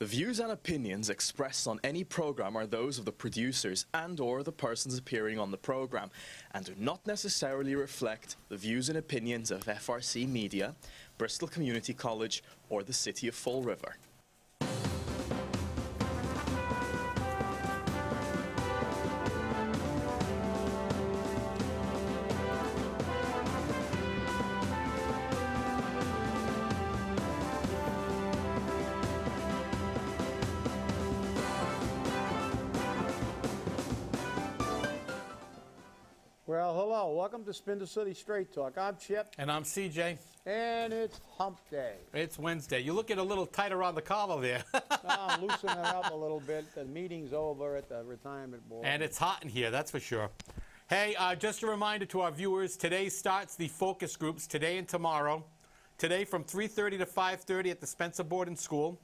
The views and opinions expressed on any program are those of the producers and/or the persons appearing on the program, and do not necessarily reflect the views and opinions of FRC Media, Bristol Community College, or the City of Fall River. Well, hello. Welcome to Spindle City Straight Talk. I'm Chip. And I'm CJ. And it's hump day. It's Wednesday. You're looking a little tight around the collar there. I'm loosening it up a little bit. The meeting's over at the retirement board. And it's hot in here, that's for sure. Hey, just a reminder to our viewers, today starts the focus groups, today and tomorrow. Today from 3:30 to 5:30 at the Spencer Boarding School.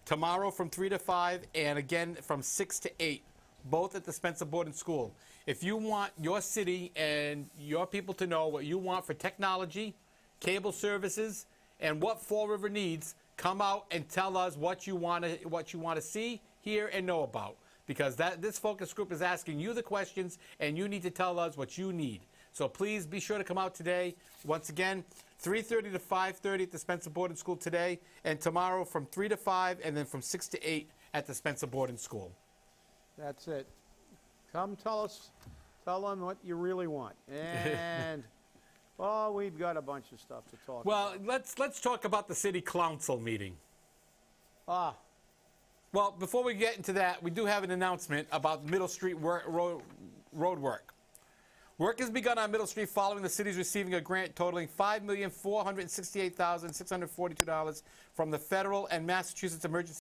Tomorrow from 3 to 5, and again from 6 to 8. Both at the Spencer Boarding School. If you want your city and your people to know what you want for technology, cable services, and what Fall River needs, come out and tell us what you want to see, hear, and know about. Because this focus group is asking you the questions, and you need to tell us what you need. So please be sure to come out today. Once again, 3:30 to 5:30 at the Spencer Boarding School today, and tomorrow from 3 to 5, and then from 6 to 8 at the Spencer Boarding School. That's it. Come tell them what you really want. And, well, we've got a bunch of stuff to talk about. Well, let's talk about the City Clowncil meeting. Well, before we get into that, we do have an announcement about Middle Street road work. Work has begun on Middle Street following the city's receiving a grant totaling $5,468,642 from the federal and Massachusetts emergency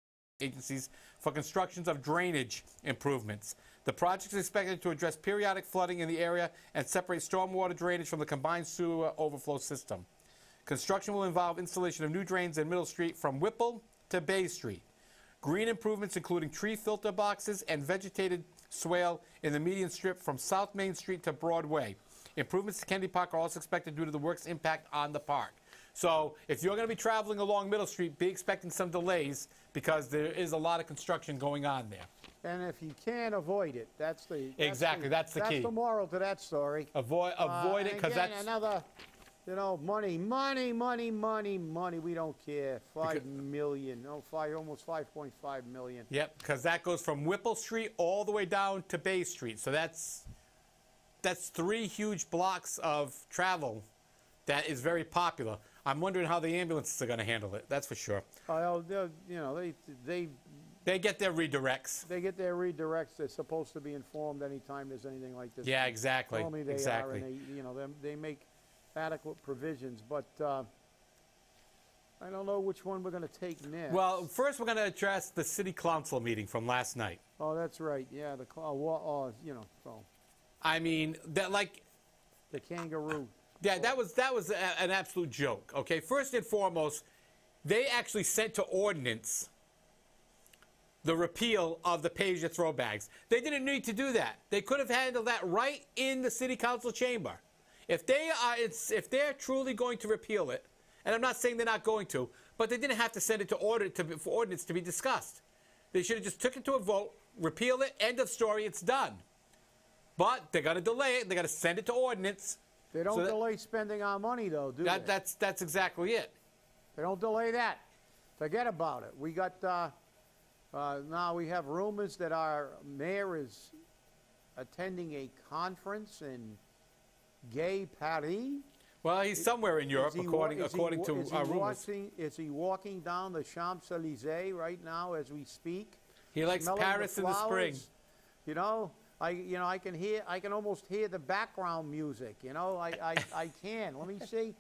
agencies for constructions of drainage improvements. The project is expected to address periodic flooding in the area and separate stormwater drainage from the combined sewer overflow system. Construction will involve installation of new drains in Middle Street from Whipple to Bay Street. Green improvements including tree filter boxes and vegetated swale in the median strip from South Main Street to Broadway. Improvements to Kennedy Park are also expected due to the work's impact on the park. So if you're going to be traveling along Middle Street, be expecting some delays because there is a lot of construction going on there. And if you can't avoid it, that's the key. That's the moral to that story. Avoid it, because that's another, money. We don't care. 5 million, almost 5.5 million. Yep, because that goes from Whipple Street all the way down to Bay Street. So that's 3 huge blocks of travel that is very popular. I'm wondering how the ambulances are going to handle it. That's for sure. They get their redirects. They get their redirects. They're supposed to be informed anytime there's anything like this. Yeah, exactly. Normally they are, and they make adequate provisions. But I don't know which one we're going to take next. Well, first we're going to address the City Clowncil meeting from last night. Oh, that's right. Yeah, so. I mean, that the kangaroo. Yeah, that was an absolute joke. Okay, first and foremost, they actually sent to ordinance the repeal of the page throw bags. They didn't need to do that. They could have handled that right in the City Council chamber. If they're truly going to repeal it, and I'm not saying they're not going to, but they didn't have to send it to for ordinance to be discussed. They should have just took it to a vote, repeal it, end of story, it's done. But they're going to delay it. They're going to send it to ordinance. They don't delay spending our money, though, do they? That's exactly it. They don't delay that. Forget about it. We got now we have rumors that our mayor is attending a conference in Gay Paris. Well, he's somewhere in Europe, according to our rumors. Is he walking down the Champs-Élysées right now as we speak? He likes Paris in the spring. I can almost hear the background music. I can. Let me see.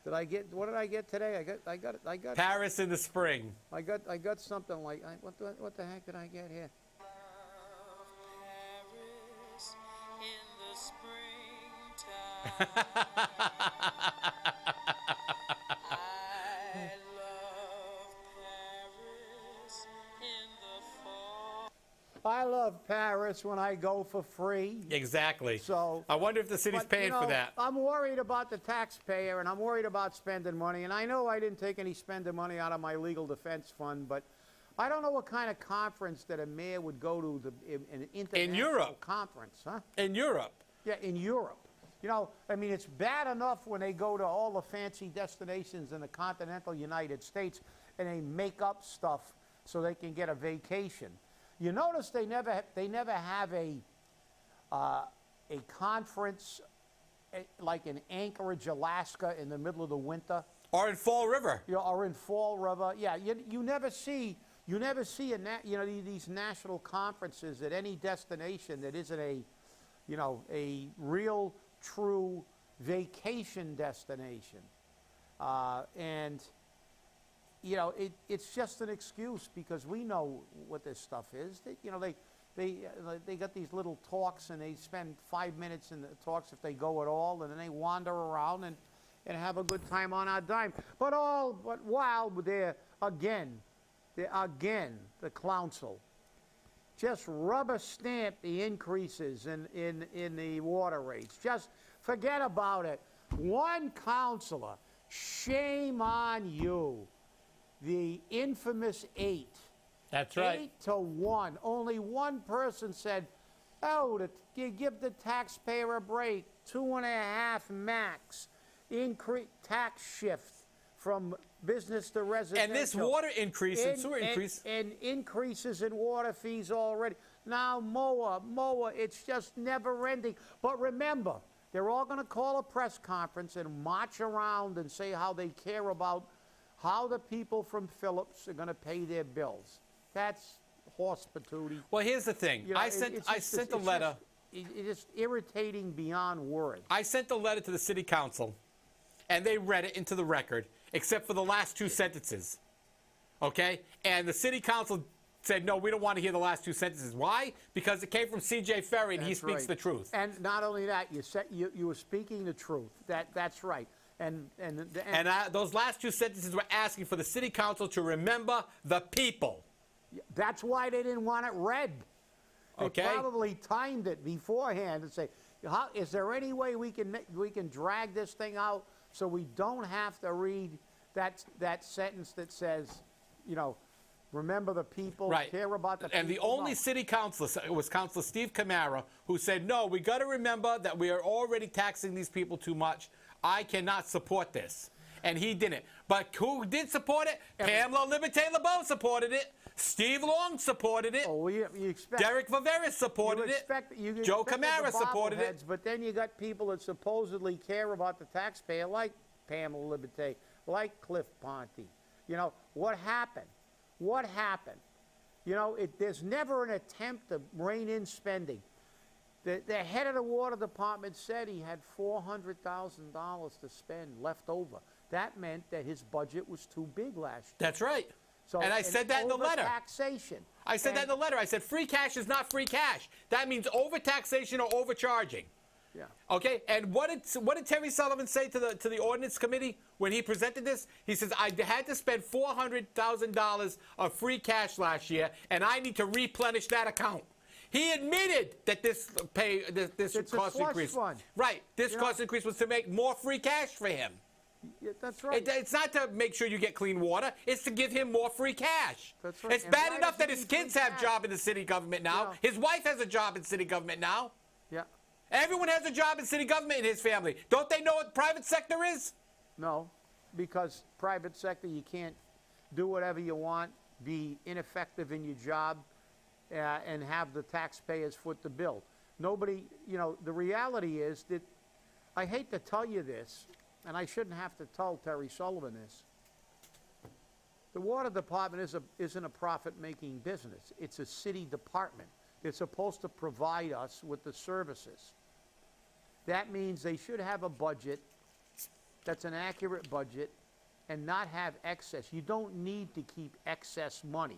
What did I get today? I got Paris in the spring. I got something like what the heck did I get here? Paris in the springtime. I love Paris when I go for free. Exactly. So I wonder if the city's paying for that. I'm worried about the taxpayer, and I'm worried about spending money. And I know I didn't take any spending money out of my legal defense fund, but I don't know what kind of conference that a mayor would go to, an international Europe. conference, huh? In Europe. Yeah, in Europe. You know, I mean, it's bad enough when they go to all the fancy destinations in the continental United States and they make up stuff so they can get a vacation. You notice they never have a conference like in Anchorage, Alaska, in the middle of the winter. Or in Fall River. You know, or in Fall River. Yeah, you never see these national conferences at any destination that isn't a real, true vacation destination. And you know, it's just an excuse because we know what this stuff is. They got these little talks and they spend 5 minutes in the talks if they go at all, and then they wander around and have a good time on our dime. But while they're again, the Clowncil just rubber stamp the increases in the water rates. Just forget about it. One councilor, shame on you. The infamous 8. That's right. 8-1. Only one person said, oh, give the taxpayer a break. 2.5 max. Increase tax shift from business to residential. And this water increase and sewer increase. And increases in water fees already. Now mower, it's just never ending. But remember, they're all going to call a press conference and march around and say how they care about how the people from Phillips are going to pay their bills. That's horse patootie. Well, here's the thing. You know, I sent a letter. It's just irritating beyond words. I sent a letter to the city council, and they read it into the record, except for the last 2 sentences. Okay? And the city council said, no, we don't want to hear the last 2 sentences. Why? Because it came from C.J. Ferry, and he speaks the truth. And not only that, you were speaking the truth. That's right. And those last 2 sentences were asking for the city council to remember the people. That's why they didn't want it read. They Okay. probably timed it beforehand and say, is there any way we can drag this thing out so we don't have to read that sentence that says, you know, remember the people, right. care about the people. And the only city councilor was Councilor Steve Camara, who said, no, we got to remember that we are already taxing these people too much. I cannot support this. And he didn't. But who did support it? Pamela Liberté LeBeau supported it. Steve Long supported it. Oh, you expect, Derek Viveris supported it. Joe Camara supported it. But then you got people that supposedly care about the taxpayer, like Pamela Liberté, like Cliff Ponte. You know, what happened? What happened? You know, there's never an attempt to rein in spending. The head of the water department said he had $400,000 to spend left over. That meant that his budget was too big last year. That's right. So, and I said that in the letter. Taxation. I said that in the letter. I said free cash is not free cash. That means overtaxation or overcharging. Yeah. Okay. And what did Terry Sullivan say to the ordinance committee when he presented this? He says, I had to spend $400,000 of free cash last year, and I need to replenish that account. He admitted that this cost increase. Fund. Right. This cost increase was to make more free cash for him. Yeah, that's right. It's not to make sure you get clean water. It's to give him more free cash. That's right. It's And bad why enough does that he his need kids free have cash? a job in the city government now. Yeah. His wife has a job in city government now. Yeah. Everyone has a job in city government in his family. Don't they know what the private sector is? No, because private sector, you can't do whatever you want, be ineffective in your job, and have the taxpayers foot the bill. Nobody, you know, the reality is that, I hate to tell you this, and I shouldn't have to tell Terry Sullivan this, the water department isn't a profit-making business. It's a city department. They're supposed to provide us with the services. That means they should have a budget that's an accurate budget and not have excess. You don't need to keep excess money.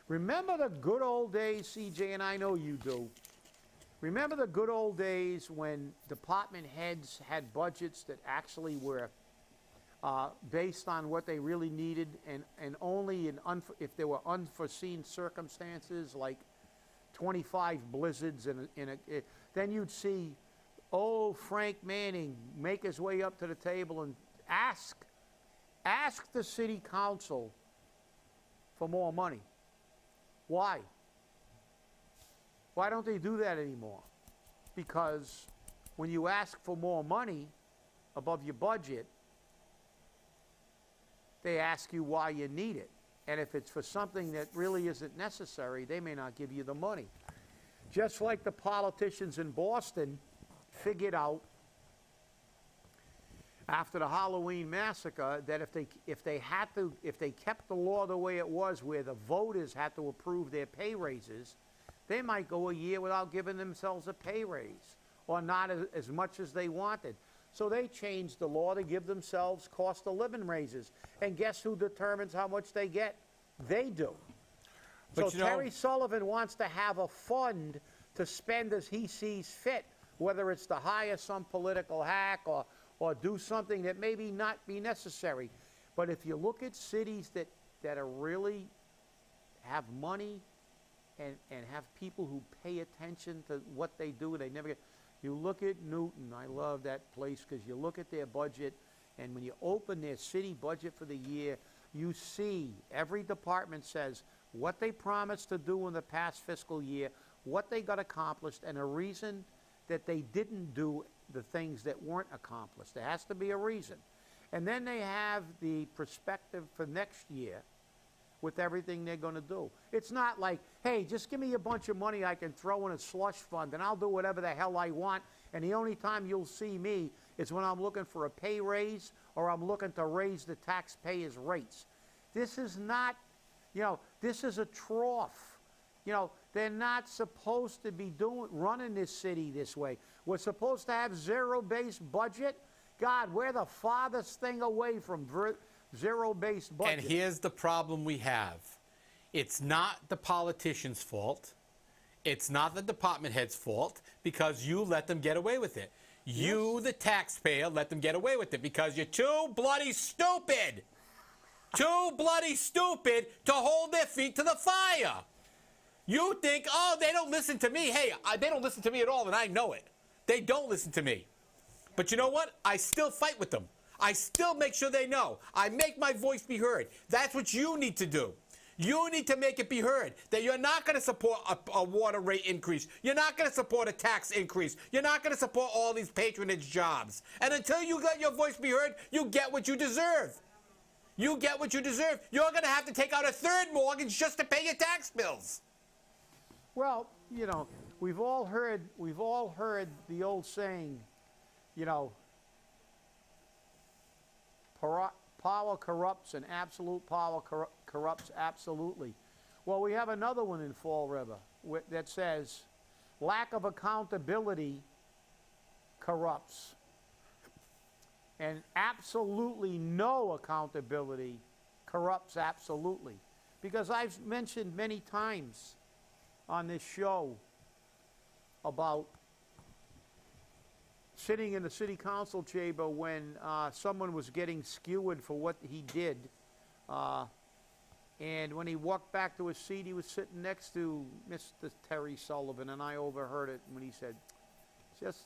Remember the good old days, CJ, and I know you do. Remember the good old days when department heads had budgets that actually were based on what they really needed, and only if there were unforeseen circumstances like 25 blizzards, then you'd see, oh, Frank Manning make his way up to the table and ask the city council for more money. Why? Why don't they do that anymore? Because when you ask for more money above your budget, they ask you why you need it. And if it's for something that really isn't necessary, they may not give you the money. Just like the politicians in Boston figured out after the Halloween massacre that if they kept the law the way it was, where the voters had to approve their pay raises, they might go a year without giving themselves a pay raise, or not as much as they wanted. So they changed the law to give themselves cost of living raises. And guess who determines how much they get? They do. But so Terry Sullivan wants to have a fund to spend as he sees fit, whether it's to hire some political hack or do something that maybe not be necessary. But if you look at cities that are really have money and have people who pay attention to what they do, they never get. You look at Newton. I love that place because you look at their budget, and when you open their city budget for the year, you see every department says what they promised to do in the past fiscal year, what they got accomplished, and a reason that they didn't do the things that weren't accomplished. There has to be a reason. And then they have the perspective for next year with everything they're going to do. It's not like, hey, just give me a bunch of money I can throw in a slush fund and I'll do whatever the hell I want, and the only time you'll see me is when I'm looking for a pay raise or I'm looking to raise the taxpayers' rates. This is not, this is a trough. They're not supposed to be running this city this way. We're supposed to have zero-based budget. God, we're the farthest thing away from zero-based budget. And here's the problem we have. It's not the politician's fault. It's not the department head's fault because you let them get away with it. You, the taxpayer, let them get away with it because you're too bloody stupid. Too bloody stupid to hold their feet to the fire. You think, oh, they don't listen to me. Hey, they don't listen to me at all, and I know it. They don't listen to me. But you know what? I still fight with them. I still make sure they know. I make my voice be heard. That's what you need to do. You need to make it be heard that you're not going to support a water rate increase. You're not going to support a tax increase. You're not going to support all these patronage jobs. And until you let your voice be heard, you get what you deserve. You get what you deserve. You're going to have to take out a third mortgage just to pay your tax bills. Well, we've all heard the old saying, power corrupts and absolute power corrupts absolutely. Well, we have another one in Fall River that says lack of accountability corrupts, and absolutely no accountability corrupts absolutely. Because I've mentioned many times on this show about sitting in the city council chamber when someone was getting skewered for what he did, and when he walked back to his seat, he was sitting next to Mr. Terry Sullivan, and I overheard it when he said, just,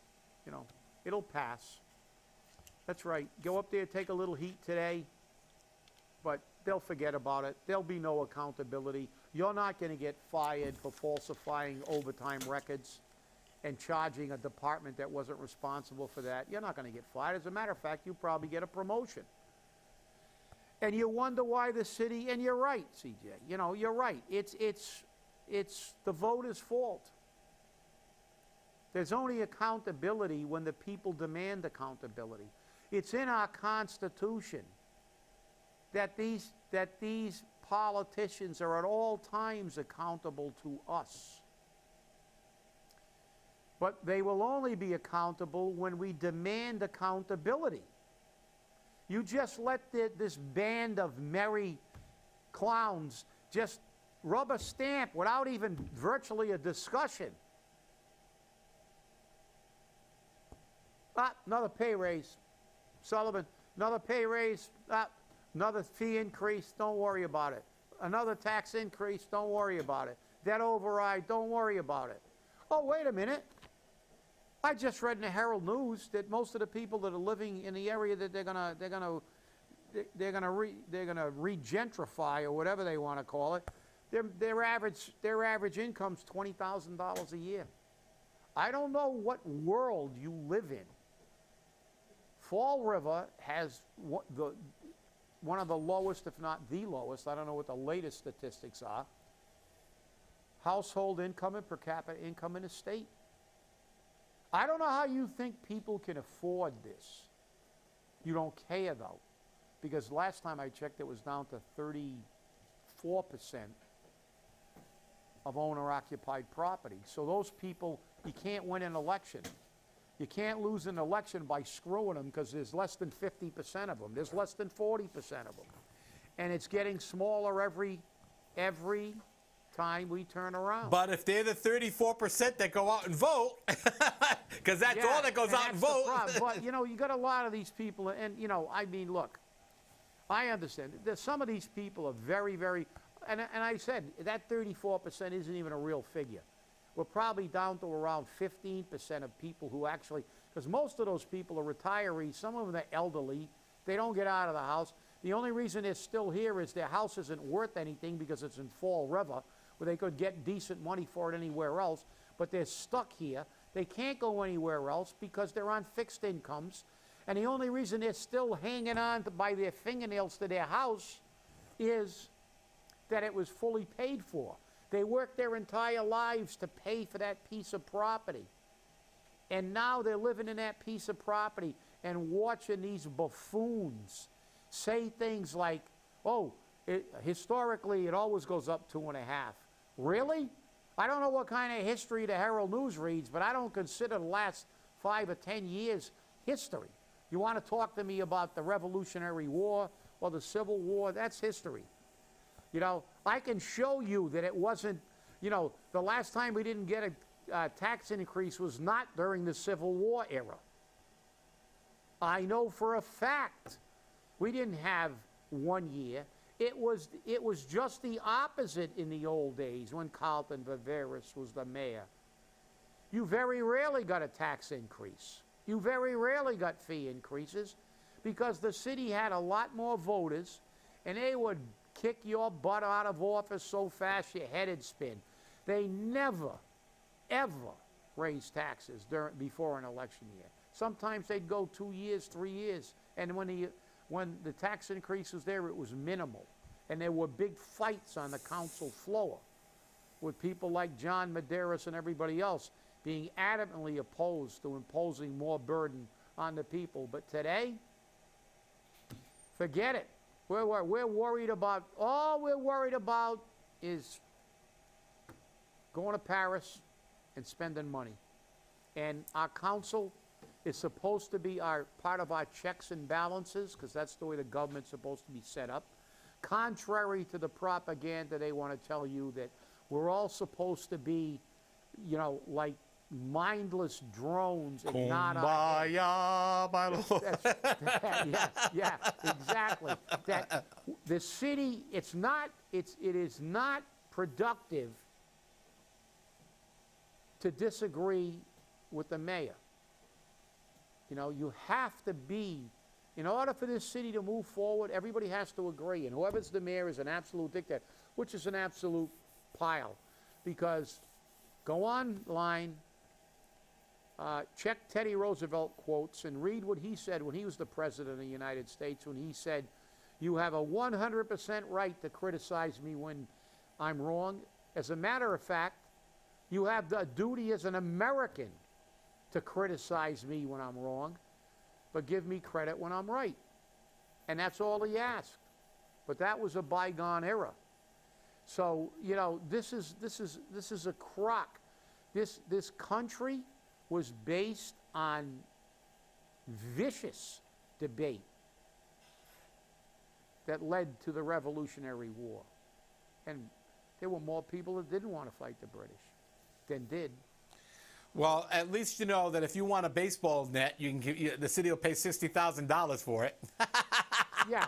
it'll pass. That's right. Go up there, take a little heat today, but they'll forget about it. There'll be no accountability. You're not going to get fired for falsifying overtime records and charging a department that wasn't responsible for that. You're not going to get fired. As a matter of fact, you probably get a promotion. And you wonder why the city, and you're right, CJ, you're right. It's the voters' fault. There's only accountability when the people demand accountability. It's in our Constitution that these politicians are at all times accountable to us. But they will only be accountable when we demand accountability. You just let this band of merry clowns just rub a stamp without even virtually a discussion. Another pay raise. Sullivan, another pay raise. Another fee increase, don't worry about it. Another tax increase, don't worry about it. Debt override, don't worry about it. Oh, wait a minute. I just read in the Herald News that most of the people that are living in the area that they're gonna regentrify or whatever they want to call it, Their average income's $20,000 a year. I don't know what world you live in. Fall River has one of the lowest, if not the lowest, I don't know what the latest statistics are, household income and per capita income in the state. I don't know how you think people can afford this. You don't care, though, because last time I checked, it was down to 34% of owner-occupied property. So those people, you can't win an election. You can't lose an election by screwing them because there's less than 50% of them. There's less than 40% of them. And it's getting smaller every time we turn around. But if they're the 34% that go out and vote, because that's all that goes out and vote. But, you know, you got a lot of these people, and, you know, I mean, look, I understand. Some of these people are very, very, and I said, that 34% isn't even a real figure. We're probably down to around 15% of people who actually, because most of those people are retirees, some of them are elderly, they don't get out of the house. The only reason they're still here is their house isn't worth anything because it's in Fall River, where they could get decent money for it anywhere else, but they're stuck here. They can't go anywhere else because they're on fixed incomes, and the only reason they're still hanging on by their fingernails to their house is that it was fully paid for. They worked their entire lives to pay for that piece of property. And now they're living in that piece of property and watching these buffoons say things like, oh, historically it always goes up 2.5. Really? I don't know what kind of history the Herald News reads, but I don't consider the last 5 or 10 years history. You want to talk to me about the Revolutionary War or the Civil War? That's history. You know, I can show you that it wasn't, you know, the last time we didn't get a tax increase was not during the Civil War era. I know for a fact we didn't have 1 year. It was just the opposite in the old days when Carlton Viveris was the mayor. You very rarely got a tax increase. You very rarely got fee increases because the city had a lot more voters and they would kick your butt out of office so fast your head would spin. They never, ever raised taxes before an election year. Sometimes they'd go 2 years, 3 years, and when the tax increase was there, it was minimal. And there were big fights on the council floor with people like John Medeiros and everybody else being adamantly opposed to imposing more burden on the people. But today, forget it. We're worried about, all we're worried about is going to Paris and spending money. And our council is supposed to be part of our checks and balances, because that's the way the government's supposed to be set up. Contrary to the propaganda, they want to tell you that we're all supposed to be, you know, like mindless drones and not Kumbaya, my lord. Yeah, exactly. That the city, it is not productive to disagree with the mayor. You know, you have to be, in order for this city to move forward, everybody has to agree. And whoever's the mayor is an absolute dictator, which is an absolute pile. Because go online, check Teddy Roosevelt quotes and read what he said when he was the president of the United States, when he said, you have a 100% right to criticize me when I'm wrong. As a matter of fact, you have the duty as an American to criticize me when I'm wrong, but give me credit when I'm right. And that's all he asked. But that was a bygone era. So, you know, this is a crock. This country was based on vicious debate that led to the Revolutionary War. And there were more people that didn't want to fight the British than did. Well, at least you know that if you want a baseball net, you can the city will pay $60,000 for it. Yeah,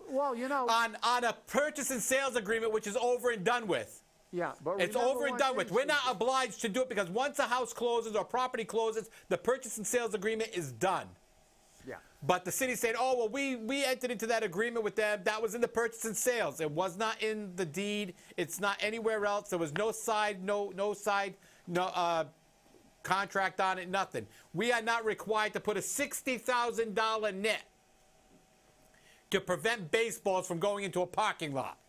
well, you know, on a purchase and sales agreement, which is over and done with. Yeah, but it's over and done with. We're not obliged to do it because once a house closes or property closes, the purchase and sales agreement is done. Yeah, But the city said, oh, well, we entered into that agreement with them. That was in the purchase and sales. It was not in the deed. It's not anywhere else. There was no contract on it, nothing. We are not required to put a $60,000 net to prevent baseballs from going into a parking lot.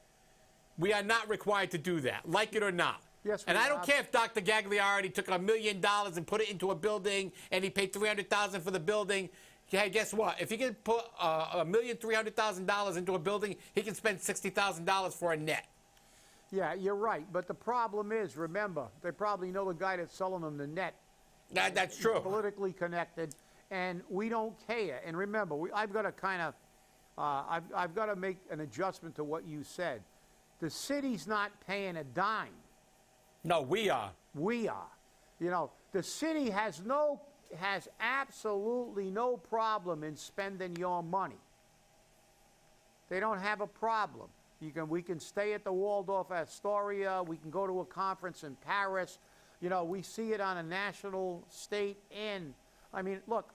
We are not required to do that, like it or not. Yes, and I don't care if Dr. Gagliardi took $1 million and put it into a building and he paid $300,000 for the building. Yeah, guess what? If he can put $1,300,000 into a building, he can spend $60,000 for a net. Yeah, you're right. But the problem is, remember, they probably know the guy that's selling them the net. That's true. He's politically connected, and we don't care. And remember, I've got to kind of, I've got to make an adjustment to what you said. The city's not paying a dime. No, we are. We are. You know, the city has absolutely no problem in spending your money. They don't have a problem. We can stay at the Waldorf Astoria. We can go to a conference in Paris. You know, we see it on a national, state, and, I mean, look,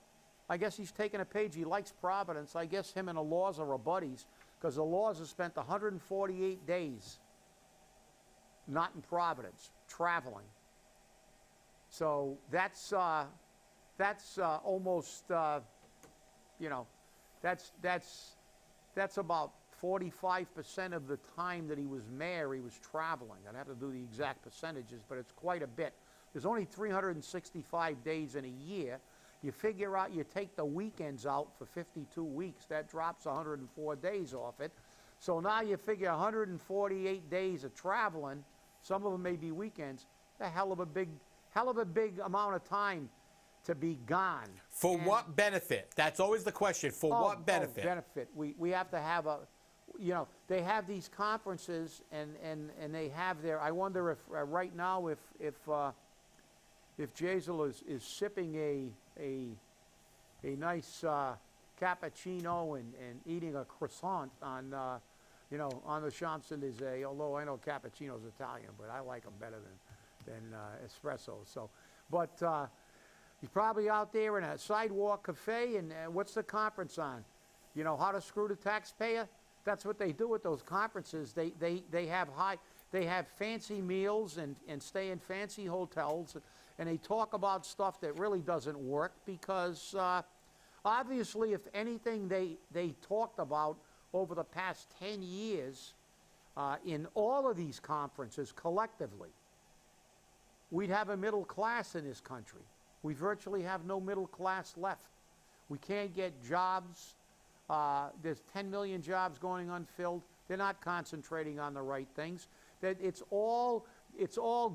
I guess he's taking a page. He likes Providence. I guess him and the Laws are buddies, because the Laws have spent 148 days not in Providence, traveling. So that's almost, you know, that's about 45% of the time that he was mayor, he was traveling. I'd have to do the exact percentages, but it's quite a bit. There's only 365 days in a year. You figure out, you take the weekends out for 52 weeks, that drops 104 days off it. So now you figure 148 days of traveling, some of them may be weekends, a hell of a big amount of time to be gone. For what benefit? That's always the question. For what benefit? Benefit. We have to have a, you know, they have these conferences and they have their, I wonder if right now if Jazel is sipping a nice cappuccino and eating a croissant on, you know, on the Champs-Élysées, although I know cappuccino's Italian, but I like them better than espresso. So, but he's probably out there in a sidewalk cafe, and what's the conference on? You know, how to screw the taxpayer? That's what they do at those conferences. They have fancy meals and stay in fancy hotels, and they talk about stuff that really doesn't work because obviously, if anything they talked about over the past 10 years in all of these conferences collectively, we'd have a middle class in this country. We virtually have no middle class left. We can't get jobs. There's 10 million jobs going unfilled. They're not concentrating on the right things. It's all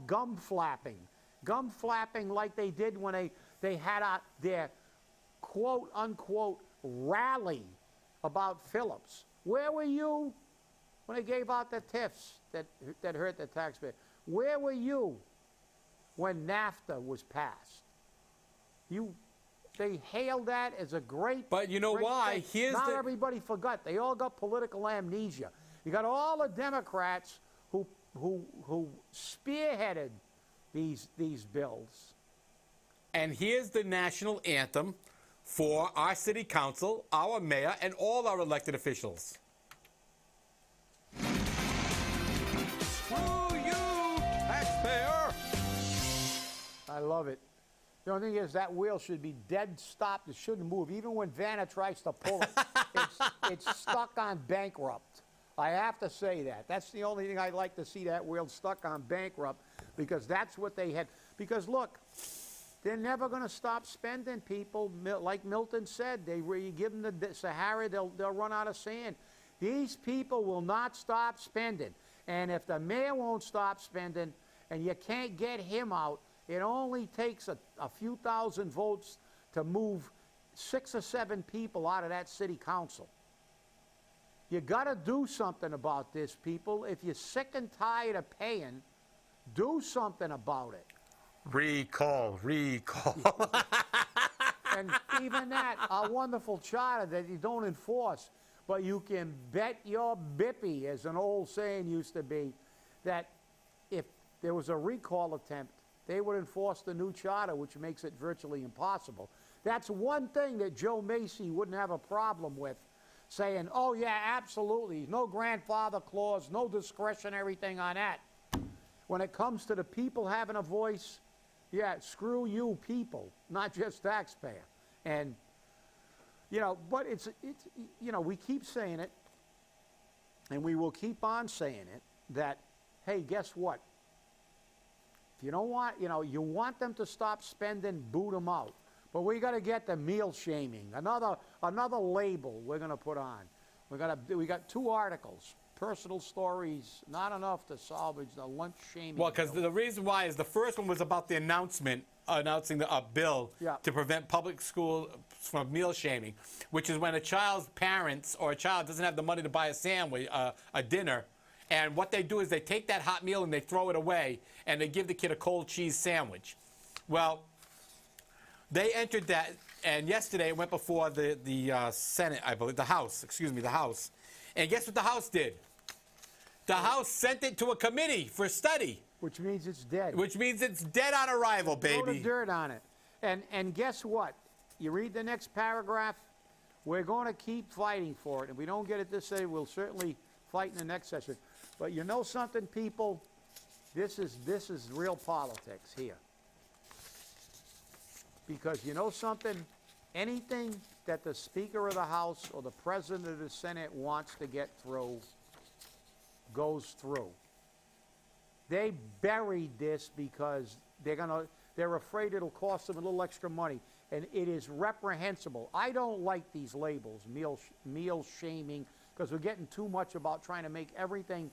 gum flapping. Gum flapping like they did when they had their quote unquote rally about Phillips. Where were you when they gave out the TIFs that hurt the taxpayer? Where were you when NAFTA was passed? They hailed that as a great. But you know why? Not everybody forgot. They all got political amnesia. You got all the Democrats who spearheaded these bills. And here's the national anthem for our city council, our mayor, and all our elected officials. Screw you, taxpayer! I love it. The only thing is that wheel should be dead stopped. It shouldn't move. Even when Vanna tries to pull it, it's stuck on bankrupt. I have to say that. That's the only thing I'd like to see, that wheel stuck on bankrupt, because that's what they had. Because, look, they're never going to stop spending, people. Like Milton said, you give them the Sahara, they'll run out of sand. These people will not stop spending. And if the mayor won't stop spending and you can't get him out, it only takes a few thousand votes to move 6 or 7 people out of that city council. You got to do something about this, people. If you're sick and tired of paying, do something about it. Recall. And even that, a wonderful charter that you don't enforce, but you can bet your bippy, as an old saying used to be, that if there was a recall attempt, they would enforce the new charter, which makes it virtually impossible. That's one thing that Joe Macy wouldn't have a problem with, saying, oh, yeah, absolutely, no grandfather clause, no discretionary thing on that. When it comes to the people having a voice, yeah, screw you people, not just taxpayer. And, you know, but it's you know, we keep saying it, and we will keep on saying it, that, hey, guess what? If you don't want, you know, you want them to stop spending, boot them out. But we got to get the meal shaming, another label we're going to put on. We got 2 articles. Personal stories, not enough to salvage the lunch shaming. Well, because the reason why is the first one was about the announcing a bill to prevent public school from meal shaming, which is when a child's parents or a child doesn't have the money to buy a sandwich, a dinner, and what they do is they take that hot meal and they throw it away, and they give the kid a cold cheese sandwich. Well, they entered that, and yesterday it went before the Senate, I believe, the House, the House. And guess what the House did? The House sent it to a committee for study. Which means it's dead. Which means it's dead on arrival, baby. Throw the dirt on it. And guess what? You read the next paragraph, we're going to keep fighting for it. If we don't get it this day, we'll certainly fight in the next session. But you know something, people? This is real politics here. Because you know something? Anything that the Speaker of the House or the President of the Senate wants to get through goes through. They buried this because they're afraid it'll cost them a little extra money, and it is reprehensible. I don't like these labels, meal shaming, because we're getting too much about trying to make everything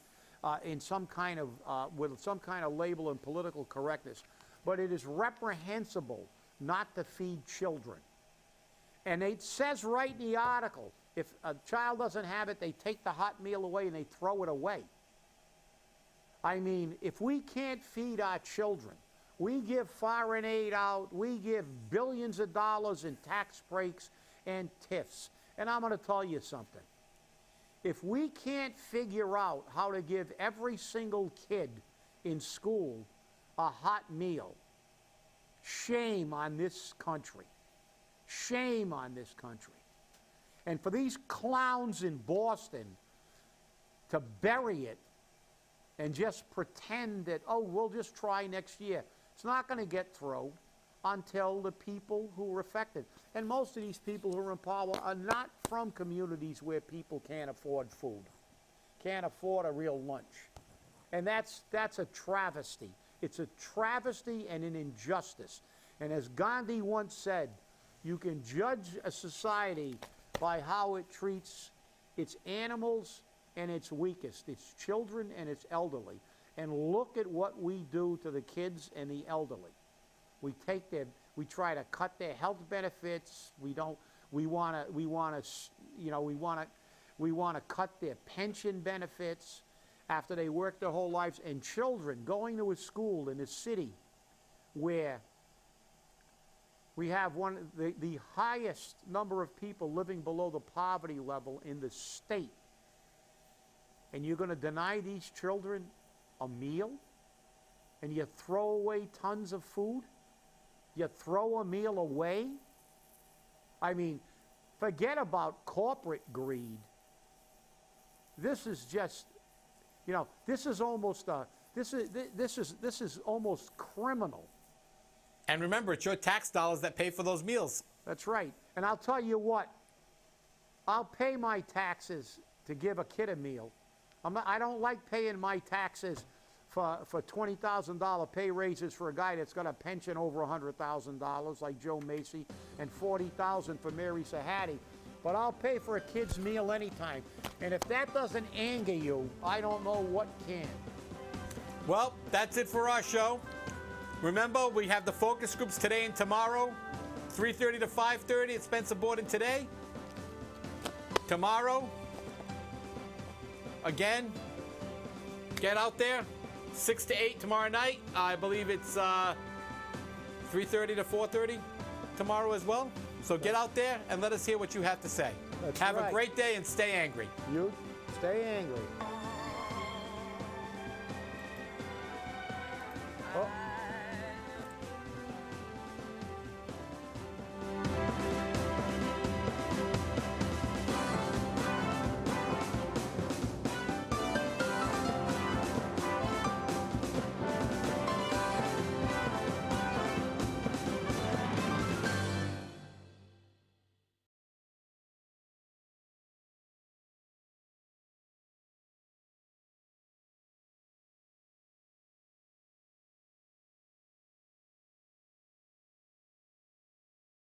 in some kind of with some kind of label and political correctness. But it is reprehensible not to feed children. And it says right in the article, if a child doesn't have it, they take the hot meal away and they throw it away. I mean, if we can't feed our children, we give foreign aid out, we give billions of dollars in tax breaks and TIFs. And I'm going to tell you something. If we can't figure out how to give every single kid in school a hot meal, shame on this country. Shame on this country. And for these clowns in Boston to bury it and just pretend that, oh, we'll just try next year. It's not going to get through until the people who are affected. And most of these people who are in power are not from communities where people can't afford food, can't afford a real lunch. And that's a travesty. It's a travesty and an injustice. And as Gandhi once said, you can judge a society by how it treats its animals and its weakest, its children and its elderly. And look at what we do to the kids and the elderly. We try to cut their health benefits. We want to cut their pension benefits after they work their whole lives. And children going to a school in a city where we have the highest number of people living below the poverty level in the state. And you're going to deny these children a meal? And you throw away tons of food? You throw a meal away? I mean, forget about corporate greed. This is just, you know, this is almost almost criminal. And remember, it's your tax dollars that pay for those meals. That's right. And I'll tell you what, I'll pay my taxes to give a kid a meal. I don't like paying my taxes for $20,000 pay raises for a guy that's got a pension over $100,000 like Joe Macy and $40,000 for Mary Sahadi. But I'll pay for a kid's meal anytime. And if that doesn't anger you, I don't know what can. Well, that's it for our show. Remember, we have the focus groups today and tomorrow, 3:30 to 5:30 at Spencer Borden today. Tomorrow, again, get out there, 6 to 8 tomorrow night. I believe it's 3:30 to 4:30 tomorrow as well. So get out there and let us hear what you have to say. That's have right. a great day and stay angry. You stay angry.